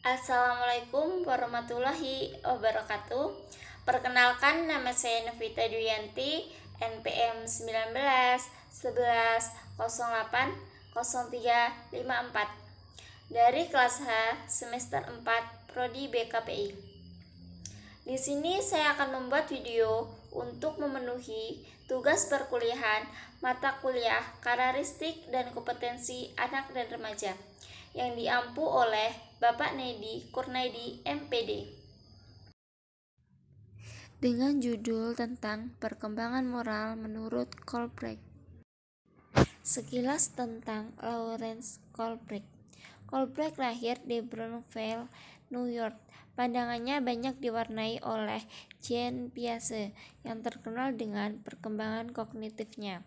Assalamualaikum warahmatullahi wabarakatuh. Perkenalkan, nama saya Novita Duyanti, NPM 19 11 08 0354 dari kelas H semester 4 Prodi BKPI. Di sini saya akan membuat video untuk memenuhi tugas perkuliahan mata kuliah karakteristik dan kompetensi anak dan remaja yang diampu oleh Bapak Nedi Kurnaidi MPD dengan judul tentang perkembangan moral menurut Colbreth. Sekilas tentang Lawrence Colbreth. Colbreth lahir di Brownville, New York. Pandangannya banyak diwarnai oleh Jean Piaget yang terkenal dengan perkembangan kognitifnya.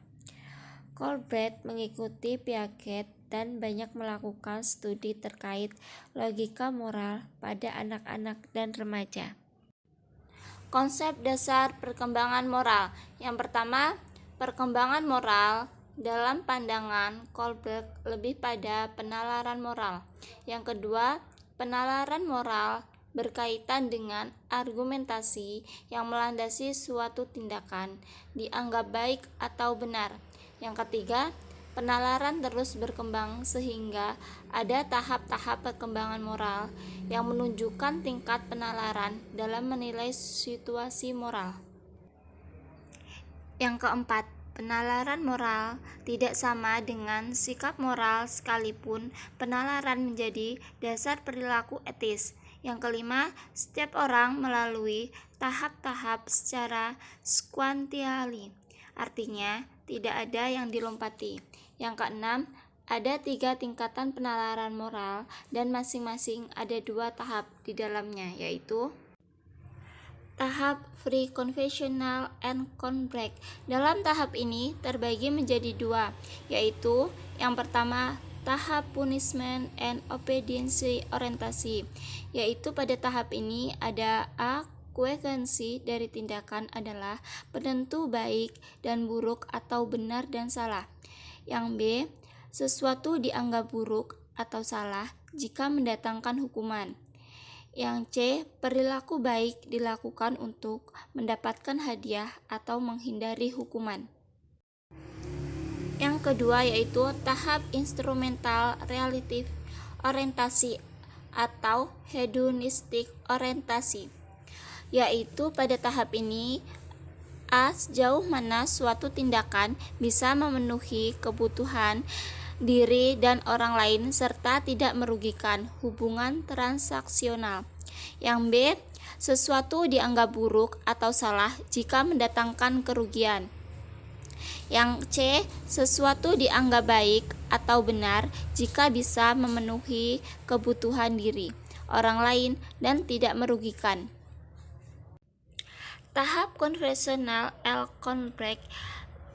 Colbreth mengikuti Piaget dan banyak melakukan studi terkait logika moral pada anak-anak dan remaja. Konsep dasar perkembangan moral. Yang pertama, perkembangan moral dalam pandangan Colbreth lebih pada penalaran moral. Yang kedua, penalaran moral berkaitan dengan argumentasi yang melandasi suatu tindakan dianggap baik atau benar. Yang ketiga, penalaran terus berkembang sehingga ada tahap-tahap perkembangan moral yang menunjukkan tingkat penalaran dalam menilai situasi moral. Yang keempat, penalaran moral tidak sama dengan sikap moral sekalipun penalaran menjadi dasar perilaku etis. Yang kelima, setiap orang melalui tahap-tahap secara sekuantiali, artinya tidak ada yang dilompati. Yang keenam, ada 3 tingkatan penalaran moral dan masing-masing ada 2 tahap di dalamnya, yaitu tahap pre-confessional and conflict. Dalam tahap ini terbagi menjadi 2, yaitu yang pertama tahap punishment and obedience orientasi, yaitu pada tahap ini ada A. Konsekuensi dari tindakan adalah penentu baik dan buruk atau benar dan salah. Yang B. Sesuatu dianggap buruk atau salah jika mendatangkan hukuman. Yang C. Perilaku baik dilakukan untuk mendapatkan hadiah atau menghindari hukuman. Yang kedua yaitu tahap instrumental relatif orientasi atau hedonistik orientasi, yaitu pada tahap ini A. Sejauh mana suatu tindakan bisa memenuhi kebutuhan diri dan orang lain serta tidak merugikan hubungan transaksional. Yang B. Sesuatu dianggap buruk atau salah jika mendatangkan kerugian. Yang C. Sesuatu dianggap baik atau benar jika bisa memenuhi kebutuhan diri, orang lain, dan tidak merugikan. Tahap konvensional Colbreth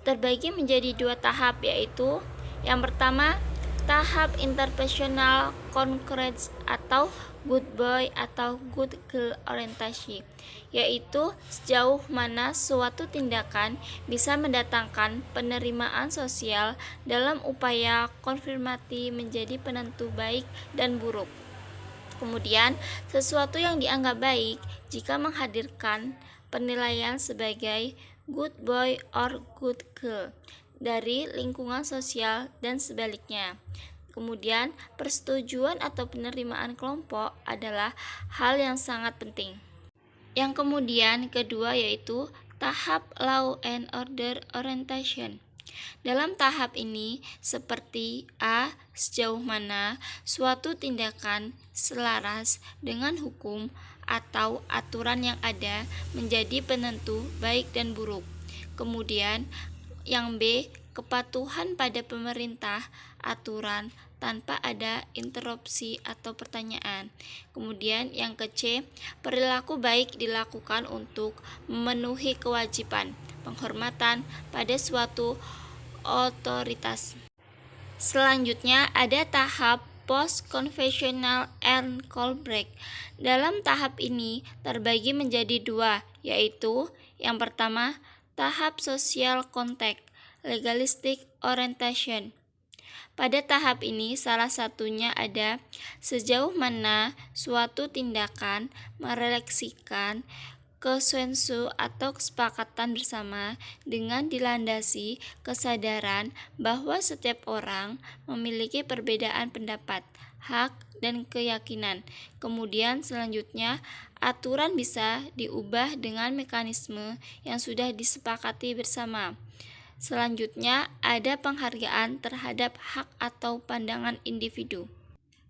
terbagi menjadi 2 tahap, yaitu yang pertama, tahap interpersonal concrete atau good boy atau good girl orientasi, yaitu sejauh mana suatu tindakan bisa mendatangkan penerimaan sosial dalam upaya konfirmasi menjadi penentu baik dan buruk. Kemudian, sesuatu yang dianggap baik jika menghadirkan penilaian sebagai good boy or good girl dari lingkungan sosial dan sebaliknya. Kemudian, persetujuan atau penerimaan kelompok adalah hal yang sangat penting. Yang kemudian kedua yaitu tahap law and order orientation. Dalam tahap ini, seperti A. Sejauh mana suatu tindakan selaras dengan hukum atau aturan yang ada menjadi penentu baik dan buruk. Kemudian yang B. Kepatuhan pada pemerintah aturan tanpa ada interupsi atau pertanyaan. Kemudian yang ke C. Perilaku baik dilakukan untuk memenuhi kewajiban penghormatan pada suatu otoritas. Selanjutnya ada tahap post-confessional and Colbreth. Dalam tahap ini terbagi menjadi 2, yaitu yang pertama tahap social contact legalistic orientation. Pada tahap ini, salah satunya ada sejauh mana suatu tindakan merefleksikan konsensus atau kesepakatan bersama dengan dilandasi kesadaran bahwa setiap orang memiliki perbedaan pendapat, hak, dan keyakinan. Kemudian selanjutnya, aturan bisa diubah dengan mekanisme yang sudah disepakati bersama. Selanjutnya, ada penghargaan terhadap hak atau pandangan individu.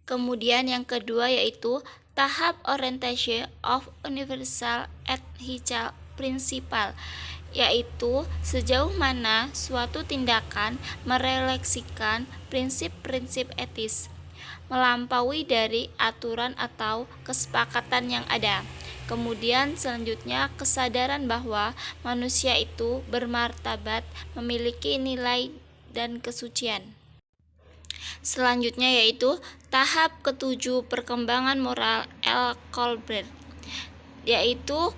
Kemudian yang kedua yaitu tahap orientation of universal ethical principle, yaitu sejauh mana suatu tindakan merefleksikan prinsip-prinsip etis, melampaui dari aturan atau kesepakatan yang ada. Kemudian selanjutnya kesadaran bahwa manusia itu bermartabat, memiliki nilai dan kesucian. Selanjutnya yaitu tahap ketujuh perkembangan moral L. Colbert, yaitu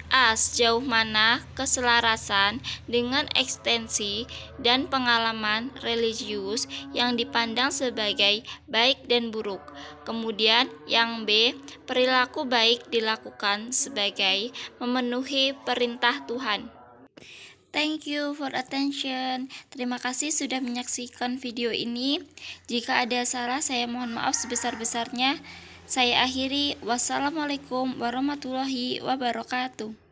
sejauh mana keselarasan dengan ekstensi dan pengalaman religius yang dipandang sebagai baik dan buruk. Kemudian yang B, perilaku baik dilakukan sebagai memenuhi perintah Tuhan. Thank you for attention. Terima kasih sudah menyaksikan video ini. Jika ada salah, saya mohon maaf sebesar-besarnya. Saya akhiri. Wassalamualaikum warahmatullahi wabarakatuh.